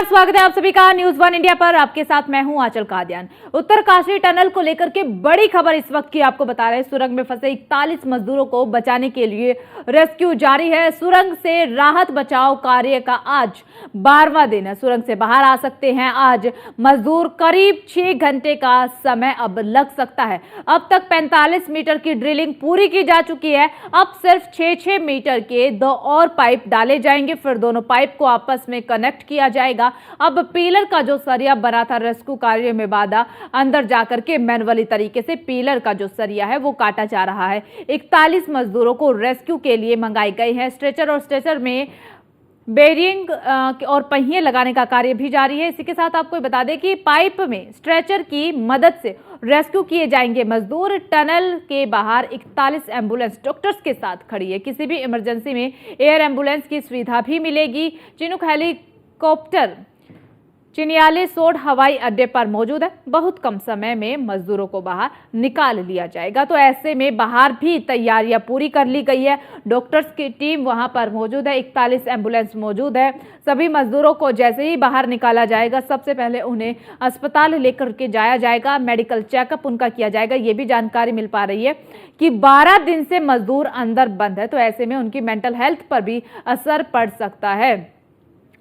स्वागत है आप सभी का न्यूज वन इंडिया पर। आपके साथ मैं हूं आंचल कादियान। उत्तरकाशी टनल को लेकर के बड़ी खबर इस वक्त की आपको बता रहे हैं। सुरंग में फंसे 41 मजदूरों को बचाने के लिए रेस्क्यू जारी है। सुरंग से राहत बचाव कार्य का आज 12वां दिन है। सुरंग से बाहर आ सकते हैं आज मजदूर। करीब 6 घंटे का समय अब लग सकता है। अब तक 45 मीटर की ड्रिलिंग पूरी की जा चुकी है। अब सिर्फ 6-6 मीटर के 2 और पाइप डाले जाएंगे, फिर दोनों पाइप को आपस में कनेक्ट किया जाएगा। अब पिलर का जो सरिया बना था रेस्क्यू कार्य में बाधा, अंदर जाकर के मैनुअली तरीके से पिलर का जो सरिया है वो काटा जा रहा है। 41 मजदूरों को रेस्क्यू के लिए मंगाई गई है। स्ट्रेचर और स्ट्रेचर में बेरिंग और पहिए लगाने का कार्य भी जारी है। इसी के साथ आपको बता दें कि पाइप में स्ट्रेचर की मदद से रेस्क्यू किए जाएंगे मजदूर। टनल के बाहर 41 एम्बुलेंस डॉक्टर्स के साथ खड़ी है। किसी भी इमरजेंसी में एयर एम्बुलेंस की सुविधा भी मिलेगी। चिनूक हेलीकॉप्टर चिन्यालीसोड हवाई अड्डे पर मौजूद है। बहुत कम समय में मजदूरों को बाहर निकाल लिया जाएगा। तो ऐसे में बाहर भी तैयारियां पूरी कर ली गई है। डॉक्टर्स की टीम वहां पर मौजूद है। 41 एम्बुलेंस मौजूद है। सभी मजदूरों को जैसे ही बाहर निकाला जाएगा, सबसे पहले उन्हें अस्पताल लेकर के जाया जाएगा। मेडिकल चेकअप उनका किया जाएगा। ये भी जानकारी मिल पा रही है कि 12 दिन से मजदूर अंदर बंद है, तो ऐसे में उनकी मेंटल हेल्थ पर भी असर पड़ सकता है,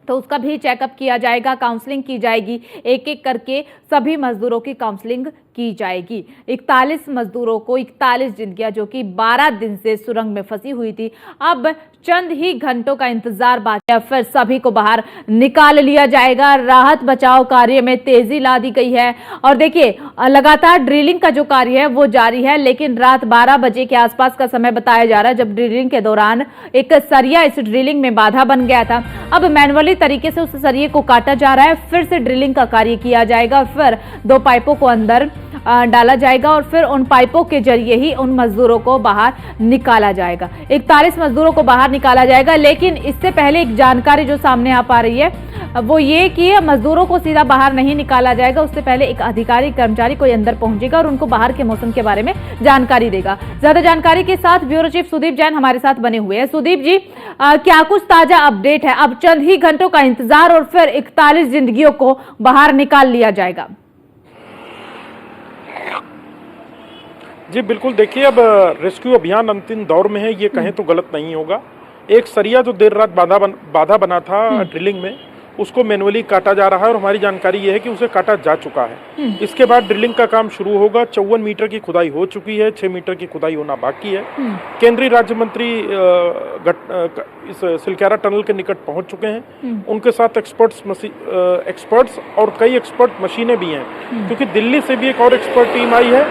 तो उसका भी चेकअप किया जाएगा। काउंसलिंग की जाएगी। एक एक करके सभी मजदूरों की काउंसलिंग की जाएगी। 41 मजदूरों को 41 जिंदगियां जो कि 12 दिन से सुरंग में फंसी हुई थी, अब चंद ही घंटों का इंतजार बाकी है, फिर सभी को बाहर निकाल लिया जाएगा। राहत बचाव कार्य में तेजी ला दी गई है। और देखिए, लगातार ड्रिलिंग का जो कार्य है वो जारी है, लेकिन रात 12 बजे के आसपास का समय बताया जा रहा है जब ड्रिलिंग के दौरान एक सरिया इस ड्रिलिंग में बाधा बन गया था। अब मैनुअली तरीके से उस सरिये को काटा जा रहा है। फिर से ड्रिलिंग का कार्य किया जाएगा। फिर 2 पाइपों को अंदर डाला जाएगा और फिर उन पाइपों के जरिए ही उन मजदूरों को बाहर निकाला जाएगा। 41 मजदूरों को बाहर निकाला जाएगा। लेकिन इससे पहले एक जानकारी जो सामने आ पा रही है वो ये कि मजदूरों को सीधा बाहर नहीं निकाला जाएगा। उससे पहले एक अधिकारी कर्मचारी कोई अंदर पहुंचेगा और उनको बाहर के मौसम के बारे में जानकारी देगा। ज्यादा जानकारी के साथ ब्यूरो चीफ सुदीप जैन हमारे साथ बने हुए हैं। सुदीप जी, क्या कुछ ताजा अपडेट है? अब चंद ही घंटों का इंतजार और फिर 41 जिंदगियों को बाहर निकाल लिया जाएगा। जी बिल्कुल, देखिए अब रेस्क्यू अभियान अंतिम दौर में है, ये कहें तो गलत नहीं होगा। एक सरिया जो देर रात बाधा बना था ड्रिलिंग में, उसको मैनुअली काटा जा रहा है और हमारी जानकारी ये है कि उसे काटा जा चुका है। इसके बाद ड्रिलिंग का काम शुरू होगा। 54 मीटर की खुदाई हो चुकी है, 6 मीटर की खुदाई होना बाकी है। केंद्रीय राज्य मंत्री इस सिलक्यारा टनल के निकट पहुंच चुके हैं। उनके साथ एक्सपर्ट्स और कई एक्सपर्ट मशीनें भी हैं, क्योंकि दिल्ली से भी एक और एक्सपर्ट टीम आई है,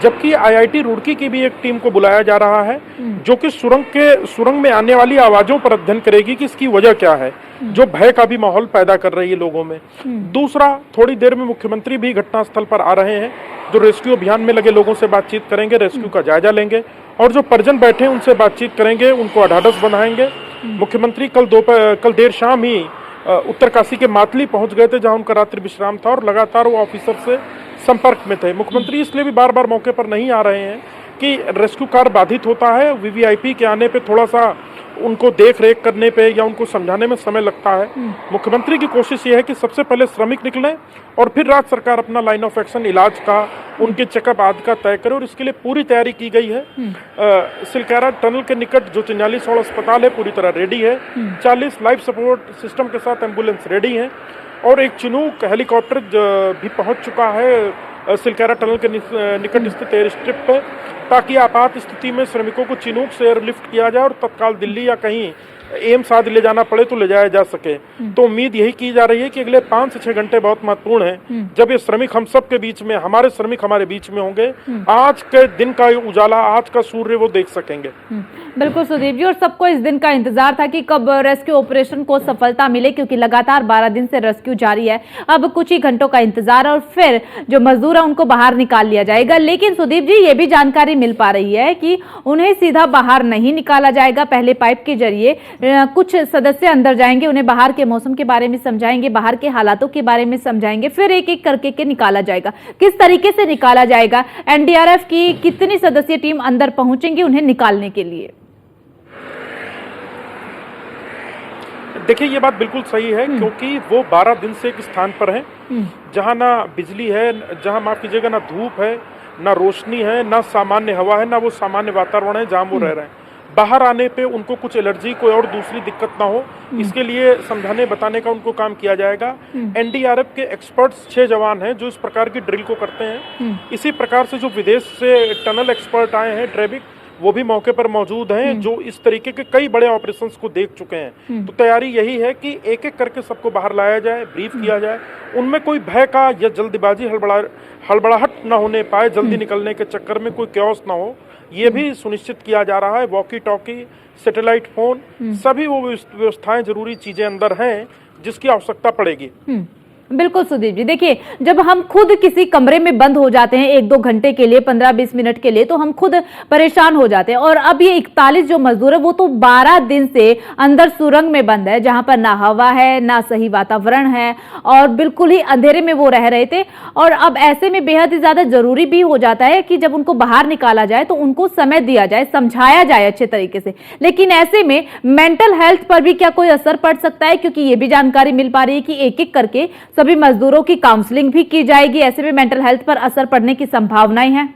जबकि IIT रुड़की की भी एक टीम को बुलाया जा रहा है, जो कि सुरंग में आने वाली आवाजों पर अध्ययन करेगी कि इसकी वजह क्या है, जो भय का भी माहौल पैदा कर रही है लोगों में। दूसरा, थोड़ी देर में मुख्यमंत्री भी घटनास्थल पर आ रहे हैं, जो रेस्क्यू अभियान में लगे लोगों से बातचीत करेंगे, रेस्क्यू का जायजा लेंगे और जो परिजन बैठे हैं उनसे बातचीत करेंगे, उनको ढाढ़स बनाएंगे। मुख्यमंत्री कल देर शाम ही उत्तरकाशी के मातली पहुंच गए थे, जहां उनका रात्रि विश्राम था और लगातार वो ऑफिसर से संपर्क में थे। मुख्यमंत्री इसलिए भी बार बार मौके पर नहीं आ रहे हैं कि रेस्क्यू कार्य बाधित होता है। VVIP के आने पे थोड़ा सा उनको देख रेख करने पे या उनको समझाने में समय लगता है। मुख्यमंत्री की कोशिश ये है कि सबसे पहले श्रमिक निकलें और फिर राज्य सरकार अपना लाइन ऑफ एक्शन, इलाज का, उनके चेकअप आदि का तय करे, और इसके लिए पूरी तैयारी की गई है। सिलक्यारा टनल के निकट जो चिन्यालीसोड अस्पताल है पूरी तरह रेडी है। 40 लाइफ सपोर्ट सिस्टम के साथ एम्बुलेंस रेडी है और एक चिनूक हेलीकॉप्टर भी पहुंच चुका है सिलक्यारा टनल के निकट स्थित एयर स्ट्रिप पे, ताकि आपात स्थिति में श्रमिकों को चिनूक से एयरलिफ्ट किया जाए और तत्काल दिल्ली या कहीं एम्स आदि ले जाना पड़े तो ले जाया जा सके। तो उम्मीद यही की जा रही है कि अगले 5 से 6 घंटे बहुत महत्वपूर्ण हैं, जब ये श्रमिक हम सब के बीच में, हमारे श्रमिक हमारे बीच में होंगे। आज के दिन का उजाला, आज का सूर्य वो देख सकेंगे। बिल्कुल सुदीप जी, और सबको इस दिन का इंतजार था कि कब रेस्क्यू ऑपरेशन को सफलता मिले, क्योंकि लगातार 12 दिन से रेस्क्यू जारी है। अब कुछ ही घंटों का इंतजार और फिर जो मजदूर है उनको बाहर निकाल लिया जाएगा। लेकिन सुदीप जी, ये भी जानकारी मिल पा रही है कि उन्हें सीधा बाहर नहीं निकाला जाएगा। पहले पाइप के जरिए कुछ सदस्य अंदर जाएंगे, उन्हें बाहर के मौसम के बारे में समझाएंगे, बाहर के हालातों के बारे में समझाएंगे, फिर एक एक करके के निकाला जाएगा। किस तरीके से निकाला जाएगा? NDRF की कितनी सदस्यीय टीम अंदर पहुंचेंगी उन्हें निकालने के लिए? देखिए ये बात बिल्कुल सही है, क्योंकि वो 12 दिन से एक स्थान पर हैं जहां ना बिजली है, जहां माफ कीजिएगा ना धूप है, ना रोशनी है, ना सामान्य हवा है, ना वो सामान्य वातावरण है जहां वो रह रहे हैं। बाहर आने पे उनको कुछ एलर्जी कोई और दूसरी दिक्कत ना हो, इसके लिए समझाने बताने का उनको काम किया जाएगा। एनडीआरएफ के एक्सपर्ट्स 6 जवान हैं जो इस प्रकार की ड्रिल को करते हैं। इसी प्रकार से जो विदेश से टनल एक्सपर्ट आए हैं ड्रेविक, वो भी मौके पर मौजूद हैं, जो इस तरीके के कई बड़े ऑपरेशंस को देख चुके हैं। तो तैयारी यही है कि एक एक करके सबको बाहर लाया जाए, ब्रीफ किया जाए, उनमें कोई भय का या जल्दबाजी हड़बड़ाहट ना होने पाए, जल्दी निकलने के चक्कर में कोई क्योस ना हो, ये भी सुनिश्चित किया जा रहा है। वॉकी टॉकी, सैटेलाइट फोन, सभी वो व्यवस्थाएं, जरूरी चीजें अंदर हैं जिसकी आवश्यकता पड़ेगी। बिल्कुल सुदीप जी, देखिए जब हम खुद किसी कमरे में बंद हो जाते हैं 1-2 घंटे के लिए, 15-20 मिनट के लिए, तो हम खुद परेशान हो जाते हैं। और अब ये 41 जो मजदूर है वो तो 12 दिन से अंदर सुरंग में बंद है, जहां पर ना हवा है, ना सही वातावरण है, और बिल्कुल ही अंधेरे में वो रह रहे थे। और अब ऐसे में बेहद ही ज्यादा जरूरी भी हो जाता है कि जब उनको बाहर निकाला जाए तो उनको समय दिया जाए, समझाया जाए अच्छे तरीके से। लेकिन ऐसे में मेंटल हेल्थ पर भी क्या कोई असर पड़ सकता है? क्योंकि ये भी जानकारी मिल पा रही है कि एक एक करके सभी मजदूरों की काउंसलिंग भी की जाएगी। ऐसे में मेंटल हेल्थ पर असर पड़ने की संभावनाएं हैं।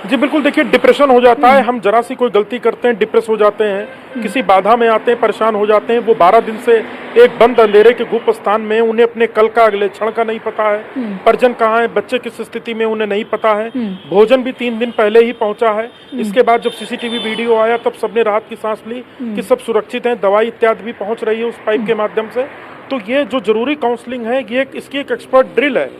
जी बिल्कुल, देखिए डिप्रेशन हो जाता है, हम जरा सी कोई गलती करते हैं डिप्रेस हो जाते हैं, किसी बाधा में आते हैं परेशान हो जाते हैं। वो 12 दिन से एक बंद अंधेरे के गुप्त स्थान में, उन्हें अपने कल का अगले क्षण का नहीं पता है, परिजन कहाँ है, बच्चे किस स्थिति में उन्हें नहीं पता है, भोजन भी 3 दिन पहले ही पहुंचा है। इसके बाद जब सीसीटीवी वीडियो आया तब सबने राहत की सांस ली कि सब सुरक्षित हैं, दवाई इत्यादि भी पहुंच रही है उस पाइप के माध्यम से। तो ये जो जरूरी काउंसलिंग है, ये इसकी एक एक्सपर्ट ड्रिल है,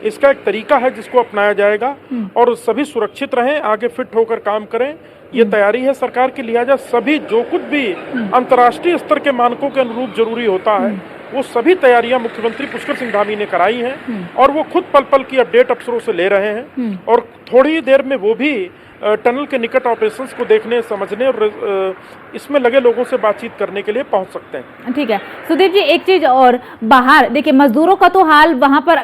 इसका एक तरीका है जिसको अपनाया जाएगा, और सभी सुरक्षित रहें, आगे फिट होकर काम करें, ये तैयारी है सरकार की। लिहाजा सभी जो कुछ भी अंतर्राष्ट्रीय स्तर के मानकों के अनुरूप जरूरी होता है, वो सभी तैयारियां मुख्यमंत्री पुष्कर सिंह धामी ने कराई हैं, और वो खुद पल पल की अपडेट अफसरों से ले रहे हैं। और थोड़ी ही देर में वो भी टनल के निकट ऑपरेशंस को देखने, समझने और इसमें लगे लोगों से बातचीत करने के लिए पहुंच सकते हैं। ठीक है सुदीप जी, एक चीज और, बाहर देखिए मजदूरों का तो हाल वहां पर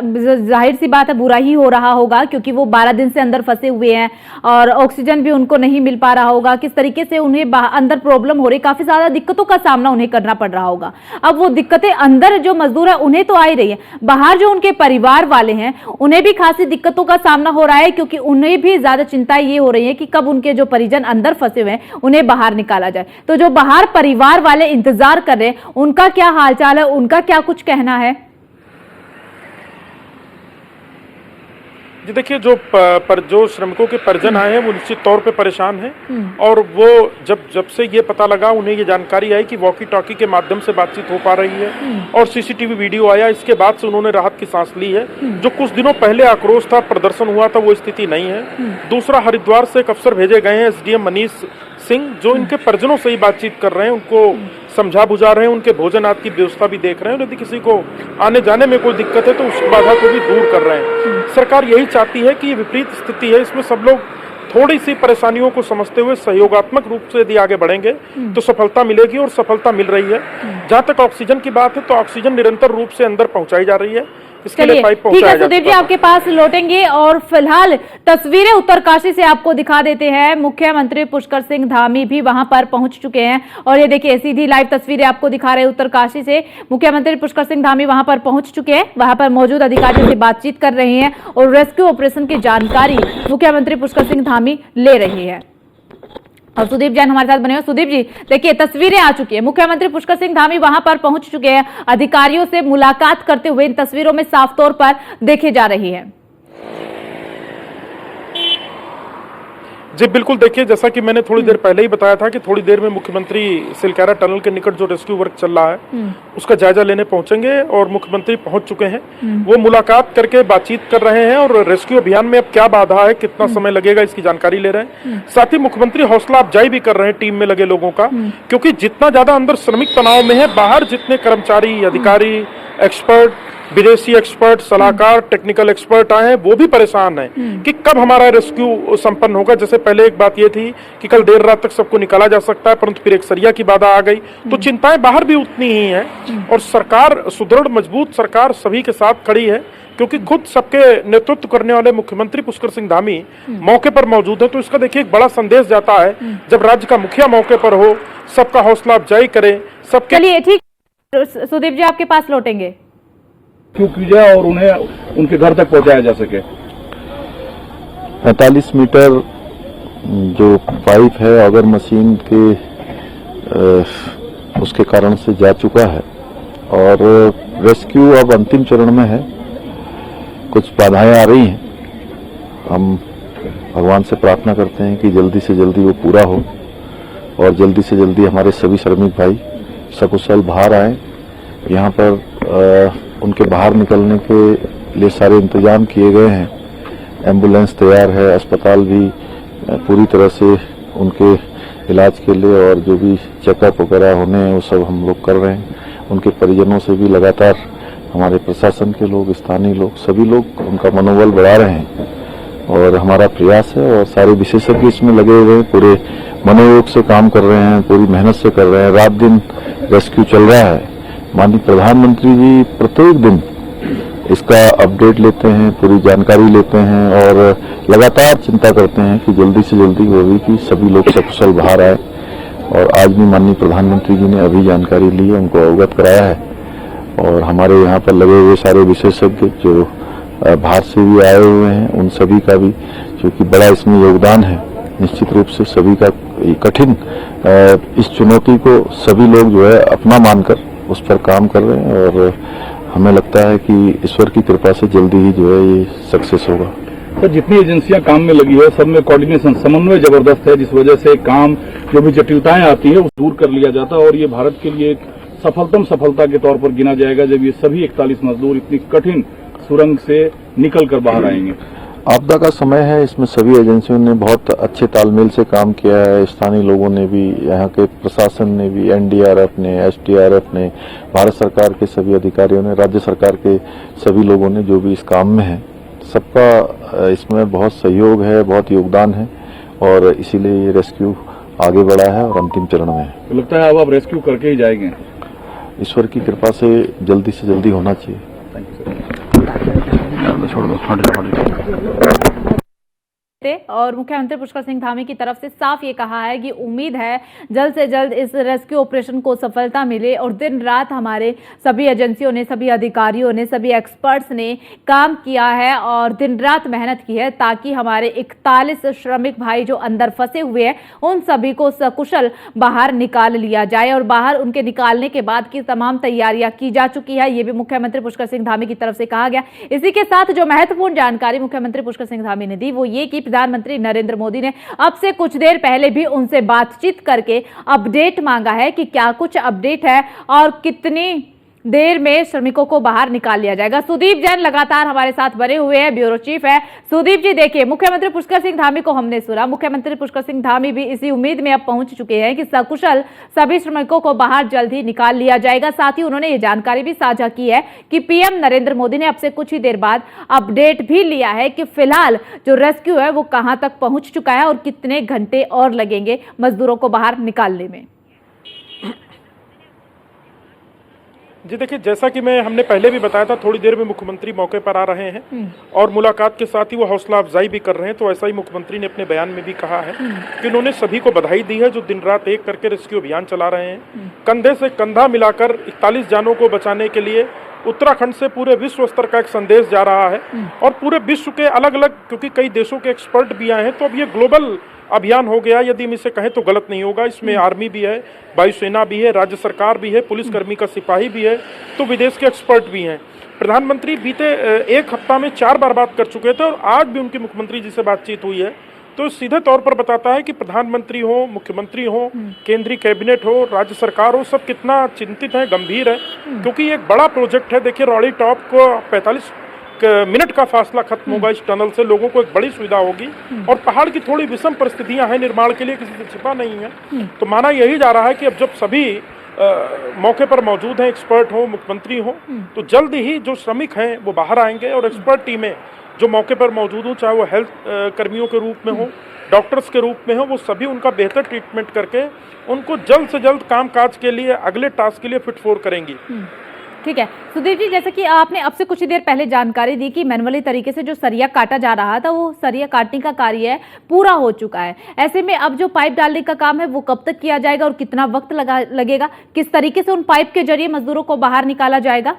जाहिर सी बात है बुरा ही हो रहा होगा, क्योंकि वो 12 दिन से अंदर फंसे हुए हैं और ऑक्सीजन भी उनको नहीं मिल पा रहा होगा। किस तरीके से उन्हें अंदर प्रॉब्लम हो रही, काफी ज्यादा दिक्कतों का सामना उन्हें करना पड़ रहा होगा। अब वो दिक्कतें अंदर जो मजदूर है उन्हें तो आ ही रही है, बाहर जो उनके परिवार वाले हैं उन्हें भी खासी दिक्कतों का सामना हो रहा है, क्योंकि उन्हें भी ज्यादा चिंता ये हो रही है कि कब उनके जो परिजन अंदर फंसे हुए हैं उन्हें बाहर निकाला जाए। तो जो बाहर परिवार वाले इंतजार कर रहे हैं उनका क्या हालचाल है, उनका क्या कुछ कहना है? जी देखिए, जो श्रमिकों के परिजन आए हैं वो निश्चित तौर पे परेशान हैं, और वो जब से ये पता लगा, उन्हें ये जानकारी आई कि वॉकी टॉकी के माध्यम से बातचीत हो पा रही है और सीसीटीवी वीडियो आया, इसके बाद से उन्होंने राहत की सांस ली है। जो कुछ दिनों पहले आक्रोश था, प्रदर्शन हुआ था, वो स्थिति नहीं है। दूसरा, हरिद्वार से एक अफसर भेजे गए हैं, एसडीएम मनीष सिंह, जो इनके परिजनों से ही बातचीत कर रहे हैं, उनको समझा बुझा रहे हैं, उनके भोजन आदि की व्यवस्था भी देख रहे हैं, यदि किसी को आने जाने में कोई दिक्कत है तो उस बाधा को भी दूर कर रहे हैं। सरकार यही चाहती है कि ये विपरीत स्थिति है, इसमें सब लोग थोड़ी सी परेशानियों को समझते हुए सहयोगात्मक रूप से यदि आगे बढ़ेंगे तो सफलता मिलेगी, और सफलता मिल रही है। जहां तक ऑक्सीजन की बात है तो ऑक्सीजन निरंतर रूप से अंदर पहुंचाई जा रही है, इसके लिए पाइप ठीक है पहुंचाया सुदीप जी, आपके पास लौटेंगे और फिलहाल तस्वीरें उत्तरकाशी से आपको दिखा देते हैं। मुख्यमंत्री पुष्कर सिंह धामी भी वहां पर पहुंच चुके हैं, और ये देखिए सीधी लाइव तस्वीरें आपको दिखा रहे हैं उत्तरकाशी से। मुख्यमंत्री पुष्कर सिंह धामी वहां पर पहुंच चुके हैं, वहां पर मौजूद अधिकारियों से बातचीत कर रहे हैं और रेस्क्यू ऑपरेशन की जानकारी मुख्यमंत्री पुष्कर सिंह धामी ले रहे हैं। और सुदीप जैन हमारे साथ बने हुए। सुदीप जी देखिए तस्वीरें आ चुकी है, मुख्यमंत्री पुष्कर सिंह धामी वहां पर पहुंच चुके हैं, अधिकारियों से मुलाकात करते हुए इन तस्वीरों में साफ तौर पर देखे जा रही है। जी बिल्कुल, देखिए जैसा कि मैंने थोड़ी देर पहले ही बताया था कि थोड़ी देर में मुख्यमंत्री सिलकारा टनल के निकट जो रेस्क्यू वर्क चल रहा है उसका जायजा लेने पहुंचेंगे, और मुख्यमंत्री पहुंच चुके हैं। वो मुलाकात करके बातचीत कर रहे हैं और रेस्क्यू अभियान में अब क्या बाधा है, कितना समय लगेगा, इसकी जानकारी ले रहे हैं। साथ ही मुख्यमंत्री हौसला अफजाई भी कर रहे हैं टीम में लगे लोगों का, क्योंकि जितना ज्यादा अंदर श्रमिक तनाव में है, बाहर जितने कर्मचारी, अधिकारी, एक्सपर्ट, विदेशी एक्सपर्ट, सलाहकार, टेक्निकल एक्सपर्ट आए हैं, वो भी परेशान हैं कि कब हमारा रेस्क्यू संपन्न होगा। जैसे पहले एक बात ये थी कि कल देर रात तक सबको निकाला जा सकता है, परंतु फिर एक सरिया की बाधा आ गई, तो चिंताएं बाहर भी उतनी ही हैं। और सरकार सुदृढ़ मजबूत सरकार सभी के साथ खड़ी है, क्योंकि खुद सबके नेतृत्व करने वाले मुख्यमंत्री पुष्कर सिंह धामी मौके पर मौजूद है। तो इसका देखिए एक बड़ा संदेश जाता है जब राज्य का मुखिया मौके पर हो, सबका हौसला अफजाई करे, सबके। चलिए ठीक, सुदीप जी आपके पास लौटेंगे। क्यों की जाए और उन्हें उनके घर तक पहुंचाया जा सके। 45 मीटर जो पाइप है अगर मशीन के उसके कारण से जा चुका है और रेस्क्यू अब अंतिम चरण में है। कुछ बाधाएं आ रही हैं, हम भगवान से प्रार्थना करते हैं कि जल्दी से जल्दी वो पूरा हो और जल्दी से जल्दी हमारे सभी श्रमिक भाई सकुशल बाहर आए। यहाँ पर उनके बाहर निकलने के लिए सारे इंतजाम किए गए हैं। एम्बुलेंस तैयार है, अस्पताल भी पूरी तरह से उनके इलाज के लिए और जो भी चेकअप वगैरह होने हैं वो सब हम लोग कर रहे हैं। उनके परिजनों से भी लगातार हमारे प्रशासन के लोग, स्थानीय लोग, सभी लोग उनका मनोबल बढ़ा रहे हैं और हमारा प्रयास है और सारे विशेषज्ञ इसमें लगे हुए हैं, पूरे मनोयोग से काम कर रहे हैं, पूरी मेहनत से कर रहे हैं। रात दिन रेस्क्यू चल रहा है। माननीय प्रधानमंत्री जी प्रत्येक दिन इसका अपडेट लेते हैं, पूरी जानकारी लेते हैं और लगातार चिंता करते हैं कि जल्दी से जल्दी वो भी कि सभी लोग सकुशल बाहर आए। और आज भी माननीय प्रधानमंत्री जी ने अभी जानकारी ली है, उनको अवगत कराया है और हमारे यहाँ पर लगे हुए सारे विशेषज्ञ जो बाहर से भी आए हुए हैं उन सभी का भी क्योंकि बड़ा इसमें योगदान है। निश्चित रूप से सभी का कठिन इस चुनौती को सभी लोग जो है अपना मानकर उस पर काम कर रहे हैं और हमें लगता है कि ईश्वर की कृपा से जल्दी ही जो है ये सक्सेस होगा। तो जितनी एजेंसियां काम में लगी है सब में कोऑर्डिनेशन, समन्वय जबरदस्त है, जिस वजह से काम जो भी जटिलताएं आती है वो दूर कर लिया जाता है और ये भारत के लिए एक सफलतम सफलता के तौर पर गिना जाएगा जब ये सभी 41 मजदूर इतनी कठिन सुरंग से निकल कर बाहर आएंगे। आपदा का समय है, इसमें सभी एजेंसियों ने बहुत अच्छे तालमेल से काम किया है। स्थानीय लोगों ने भी, यहाँ के प्रशासन ने भी, एनडीआरएफ ने, एसडीआरएफ ने, भारत सरकार के सभी अधिकारियों ने, राज्य सरकार के सभी लोगों ने जो भी इस काम में है, सबका इसमें बहुत सहयोग है, बहुत योगदान है और इसीलिए ये रेस्क्यू आगे बढ़ा है और अंतिम चरण में है। तो लगता है अब आप रेस्क्यू करके ही जाएंगे। ईश्वर की कृपा से जल्दी होना चाहिए। छोड़ दो। और मुख्यमंत्री पुष्कर सिंह धामी की तरफ से साफ ये कहा है कि उम्मीद है जल्द से जल्द इस रेस्क्यू ऑपरेशन को सफलता मिले और दिन रात हमारे सभी एजेंसियों ने, सभी अधिकारियों ने, सभी एक्सपर्ट्स ने काम किया है और दिन रात मेहनत की है ताकि हमारे 41 श्रमिक भाई जो अंदर फंसे हुए हैं उन सभी को सकुशल बाहर निकाल लिया जाए और बाहर उनके निकालने के बाद की तमाम तैयारियां की जा चुकी है। ये भी मुख्यमंत्री पुष्कर सिंह धामी की तरफ से कहा गया। इसी के साथ जो महत्वपूर्ण जानकारी मुख्यमंत्री पुष्कर सिंह धामी ने दी वो ये कि प्रधानमंत्री नरेंद्र मोदी ने अब से कुछ देर पहले भी उनसे बातचीत करके अपडेट मांगा है कि क्या कुछ अपडेट है और कितनी देर में श्रमिकों को बाहर निकाल लिया जाएगा। सुदीप जैन लगातार हमारे साथ बने हुए हैं, ब्यूरो चीफ है। सुदीप जी देखिए, मुख्यमंत्री पुष्कर सिंह धामी को हमने सुना, मुख्यमंत्री पुष्कर सिंह धामी भी इसी उम्मीद में अब पहुंच चुके हैं कि सकुशल सभी श्रमिकों को बाहर जल्द ही निकाल लिया जाएगा। साथ ही उन्होंने ये जानकारी भी साझा की है कि पीएम नरेंद्र मोदी ने अब से कुछ ही देर बाद अपडेट भी लिया है कि फिलहाल जो रेस्क्यू है वो कहां तक पहुंच चुका है और कितने घंटे और लगेंगे मजदूरों को बाहर निकालने में। जी देखिए, जैसा कि हमने पहले भी बताया था, थोड़ी देर में मुख्यमंत्री मौके पर आ रहे हैं और मुलाकात के साथ ही वो हौसला अफजाई भी कर रहे हैं। तो ऐसा ही मुख्यमंत्री ने अपने बयान में भी कहा है कि उन्होंने सभी को बधाई दी है जो दिन रात एक करके रेस्क्यू अभियान चला रहे हैं। कंधे से कंधा मिलाकर 41 जानों को बचाने के लिए उत्तराखंड से पूरे विश्व स्तर का एक संदेश जा रहा है और पूरे विश्व के अलग अलग, क्योंकि कई देशों के एक्सपर्ट भी आए हैं, तो अब ये ग्लोबल अभियान हो गया। यदि हम इसे कहें तो गलत नहीं होगा। इसमें आर्मी भी है, वायुसेना भी है, राज्य सरकार भी है, पुलिसकर्मी का सिपाही भी है, तो विदेश के एक्सपर्ट भी हैं। प्रधानमंत्री बीते एक हफ्ता में 4 बार बात कर चुके थे और आज भी उनकी मुख्यमंत्री जी से बातचीत हुई है। तो सीधे तौर पर बताता है कि प्रधानमंत्री हो, मुख्यमंत्री हो, केंद्रीय कैबिनेट हो, राज्य सरकार हो, सब कितना चिंतित है, गंभीर है, क्योंकि ये एक बड़ा प्रोजेक्ट है। देखिए, रॉडी टॉप को 45 मिनट का फासला खत्म होगा इस टनल से, लोगों को एक बड़ी सुविधा होगी और पहाड़ की थोड़ी विषम परिस्थितियां हैं निर्माण के लिए, किसी से छिपा नहीं है। तो माना यही जा रहा है कि अब जब सभी मौके पर मौजूद हैं, एक्सपर्ट हो, मुख्यमंत्री हो, तो जल्द ही जो श्रमिक हैं वो बाहर आएंगे और एक्सपर्ट टीमें जो मौके पर मौजूद हो, चाहे वो हेल्थ कर्मियों के रूप में हो, डॉक्टर्स के रूप में हो, वो सभी उनका बेहतर ट्रीटमेंट करके उनको जल्द से जल्द काम काज के लिए, अगले टास्क के लिए फिट फोर करेंगी। ठीक है सुधीर जी, जैसे कि आपने अब से कुछ ही देर पहले जानकारी दी कि मैनुअली तरीके से जो सरिया काटा जा रहा था वो सरिया काटने का कार्य पूरा हो चुका है। ऐसे में अब जो पाइप डालने का काम है वो कब तक किया जाएगा और कितना वक्त लगेगा, किस तरीके से उन पाइप के जरिए मजदूरों को बाहर निकाला जाएगा?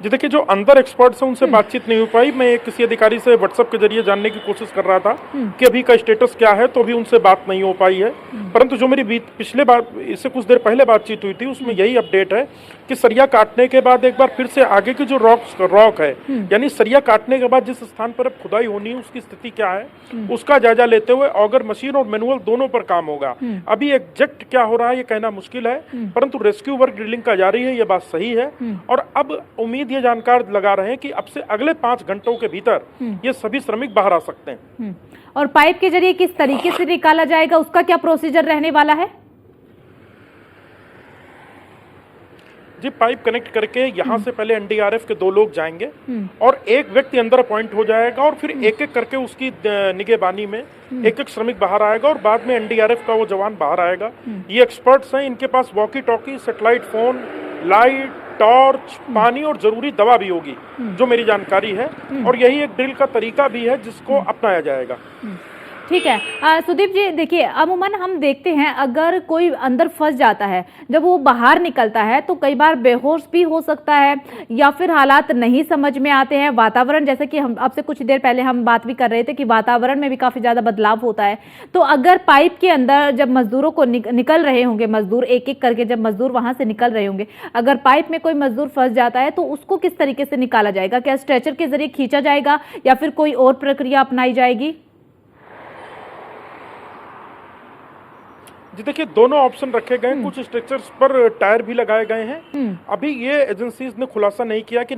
जी देखिए, जो अंदर एक्सपर्ट्स हैं उनसे बातचीत नहीं हो पाई। मैं किसी अधिकारी से व्हाट्सएप के जरिए जानने की कोशिश कर रहा था कि अभी का स्टेटस क्या है, तो अभी उनसे बात नहीं हो पाई है। परंतु जो मेरी पिछले बार इससे कुछ देर पहले बातचीत हुई थी उसमें यही अपडेट है कि सरिया काटने के बाद एक बार फिर से आगे की जो रॉक है, यानी सरिया काटने के बाद जिस स्थान पर अब खुदाई होनी है उसकी स्थिति क्या है, उसका जायजा लेते हुए ऑगर मशीन और मैनुअल दोनों पर काम होगा। अभी एग्जैक्ट क्या हो रहा है ये कहना मुश्किल है, परंतु रेस्क्यू वर्क ड्रिलिंग का जारी है, ये बात सही है। और अब उम्मीद ये जानकार लगा रहे हैं कि अब से अगले 5 घंटों के भीतर ये सभी श्रमिक बाहर आ सकते हैं। और पाइप के जरिए किस तरीके से निकाला जाएगा, उसका क्या प्रोसीजर रहने वाला है? जी, पाइप कनेक्ट करके यहाँ से पहले एनडीआरएफ के 2 लोग जाएंगे और एक व्यक्ति अंदर अपॉइंट हो जाएगा और फिर एक एक करके उसकी निगहबानी में एक एक श्रमिक बाहर आएगा और बाद में एनडीआरएफ का वो जवान बाहर आएगा। ये एक्सपर्ट्स हैं, इनके पास walkie talkie, satellite phone, light, torch, पानी और जरूरी दवा भी होगी, जो मेरी जानकारी है। और यही एक ड्रिल का तरीका भी है जिसको अपनाया जाएगा। ठीक है सुदीप जी, देखिए अमूमन हम देखते हैं अगर कोई अंदर फंस जाता है, जब वो बाहर निकलता है तो कई बार बेहोश भी हो सकता है या फिर हालात नहीं समझ में आते हैं। वातावरण, जैसे कि हम आपसे कुछ देर पहले हम बात भी कर रहे थे कि वातावरण में भी काफ़ी ज़्यादा बदलाव होता है। तो अगर पाइप के अंदर जब मजदूरों को निकल रहे होंगे, मजदूर एक एक करके जब मजदूर वहाँ से निकल रहे होंगे, अगर पाइप में कोई मजदूर फंस जाता है तो उसको किस तरीके से निकाला जाएगा? क्या स्ट्रेचर के जरिए खींचा जाएगा या फिर कोई और प्रक्रिया अपनाई जाएगी? जी देखिए, दोनों ऑप्शन रखे गए हैं। कुछ स्ट्रक्चर्स पर टायर भी लगाए गए हैं। अभी ये एजेंसीज ने खुलासा नहीं किया कि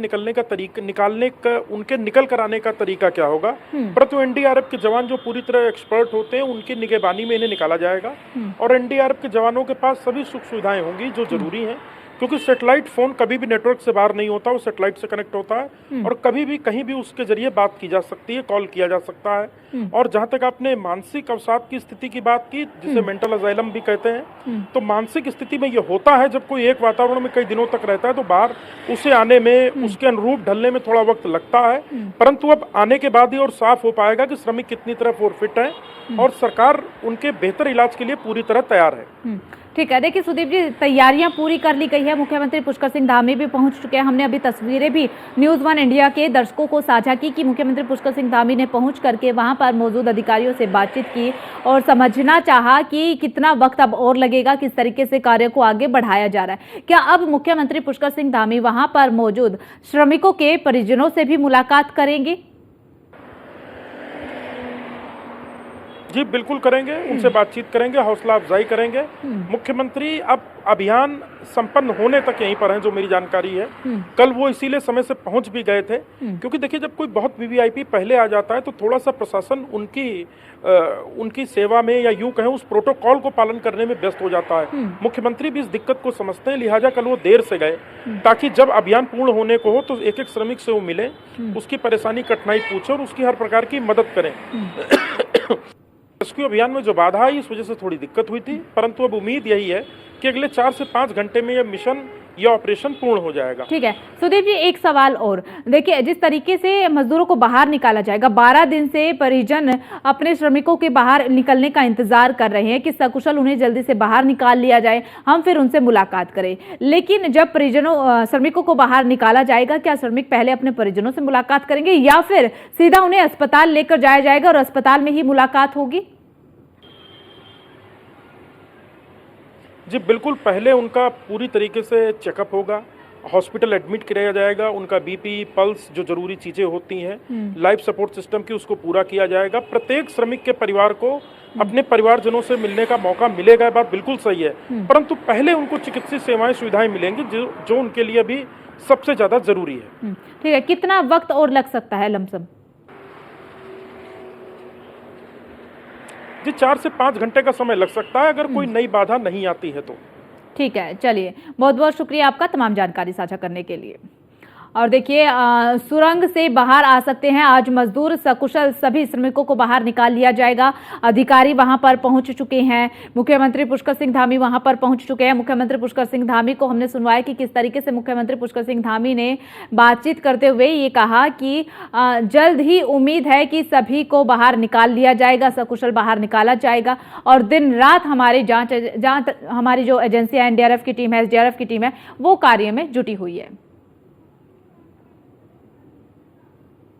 उनके निकल कर आने का तरीका क्या होगा, परंतु एनडीआरएफ के जवान जो पूरी तरह एक्सपर्ट होते हैं उनकी निगहबानी में इन्हें निकाला जाएगा और एनडीआरएफ के जवानों के पास सभी सुख सुविधाएं होंगी जो जरूरी हैं, क्योंकि सैटेलाइट फोन कभी भी नेटवर्क से बाहर नहीं होता, वो सैटेलाइट से कनेक्ट होता है और कभी भी कहीं भी उसके जरिए बात की जा सकती है, कॉल किया जा सकता है। और जहां तक आपने मानसिक अवसाद की स्थिति की बात की, जिसे मेंटल अजाइलम भी कहते हैं, तो मानसिक स्थिति में ये होता है जब कोई एक वातावरण में कई दिनों तक रहता है तो बाहर उसे आने में, उसके अनुरूप ढलने में थोड़ा वक्त लगता है। परंतु अब आने के बाद ही और साफ हो पाएगा कि श्रमिक कितनी तरह और फिट है और सरकार उनके बेहतर इलाज के लिए पूरी तरह तैयार है। ठीक है, देखिए सुदीप जी, तैयारियां पूरी कर ली गई है। मुख्यमंत्री पुष्कर सिंह धामी भी पहुंच चुके हैं। हमने अभी तस्वीरें भी न्यूज़ 1 इंडिया के दर्शकों को साझा की कि मुख्यमंत्री पुष्कर सिंह धामी ने पहुंच करके वहां पर मौजूद अधिकारियों से बातचीत की और समझना चाहा कि कितना वक्त अब और लगेगा, किस तरीके से कार्य को आगे बढ़ाया जा रहा है। क्या अब मुख्यमंत्री पुष्कर सिंह धामी वहां पर मौजूद श्रमिकों के परिजनों से भी मुलाकात करेंगे? जी बिल्कुल करेंगे, उनसे बातचीत करेंगे, हौसला अफजाई करेंगे। मुख्यमंत्री अब अभियान संपन्न होने तक यहीं पर हैं, जो मेरी जानकारी है। कल वो इसीलिए समय से पहुंच भी गए थे, क्योंकि देखिए जब कोई बहुत वीवीआईपी पहले आ जाता है तो थोड़ा सा प्रशासन उनकी सेवा में या यूं कहें उस प्रोटोकॉल को पालन करने में व्यस्त हो जाता है। मुख्यमंत्री भी इस दिक्कत को समझते हैं, लिहाजा कल वो देर से गए ताकि जब अभियान पूर्ण होने को हो तो एक एक श्रमिक से वो मिले, उसकी परेशानी कठिनाई पूछे और उसकी हर प्रकार की मदद करें। रेस्क्यू अभियान में जो बाधा आई इस वजह से थोड़ी दिक्कत हुई थी, परंतु अब उम्मीद यही है कि अगले 4 से 5 घंटे में यह मिशन या ऑपरेशन पूर्ण हो जाएगा। ठीक है सुदीप जी, एक सवाल और, देखिए जिस तरीके से मजदूरों को बाहर निकाला जाएगा, 12 दिन से परिजन अपने श्रमिकों के बाहर निकलने का इंतजार कर रहे हैं कि सकुशल उन्हें जल्दी से बाहर निकाल लिया जाए, हम फिर उनसे मुलाकात करें। लेकिन जब श्रमिकों को बाहर निकाला जाएगा, क्या श्रमिक पहले अपने परिजनों से मुलाकात करेंगे या फिर सीधा उन्हें अस्पताल लेकर जाया जाएगा और अस्पताल में ही मुलाकात होगी? जी बिल्कुल, पहले उनका पूरी तरीके से चेकअप होगा, हॉस्पिटल एडमिट किया जाएगा, उनका बीपी, पल्स, जो जरूरी चीजें होती हैं, लाइफ सपोर्ट सिस्टम की, उसको पूरा किया जाएगा। प्रत्येक श्रमिक के परिवार को अपने परिवारजनों से मिलने का मौका मिलेगा, ये बात बिल्कुल सही है, परंतु पहले उनको चिकित्सीय सेवाएं, सुविधाएं मिलेंगी जो उनके लिए भी सबसे ज्यादा जरूरी है। ठीक है, कितना वक्त और लग सकता है लमसम? जी 4 से 5 घंटे का समय लग सकता है अगर कोई नई बाधा नहीं आती है तो। ठीक है, चलिए बहुत बहुत शुक्रिया आपका तमाम जानकारी साझा करने के लिए। और देखिए सुरंग से बाहर आ सकते हैं आज मजदूर, सकुशल सभी श्रमिकों को बाहर निकाल लिया जाएगा। अधिकारी वहां पर पहुंच चुके हैं, मुख्यमंत्री पुष्कर सिंह धामी वहां पर पहुंच चुके हैं। मुख्यमंत्री पुष्कर सिंह धामी को हमने सुनवाया कि किस तरीके से मुख्यमंत्री पुष्कर सिंह धामी ने बातचीत करते हुए ये कहा कि जल्द ही उम्मीद है कि सभी को बाहर निकाल लिया जाएगा, सकुशल बाहर निकाला जाएगा और दिन रात हमारी हमारी जो एजेंसी है, एनडीआरएफ की टीम है, एसडीआरएफ की टीम है, वो कार्य में जुटी हुई है।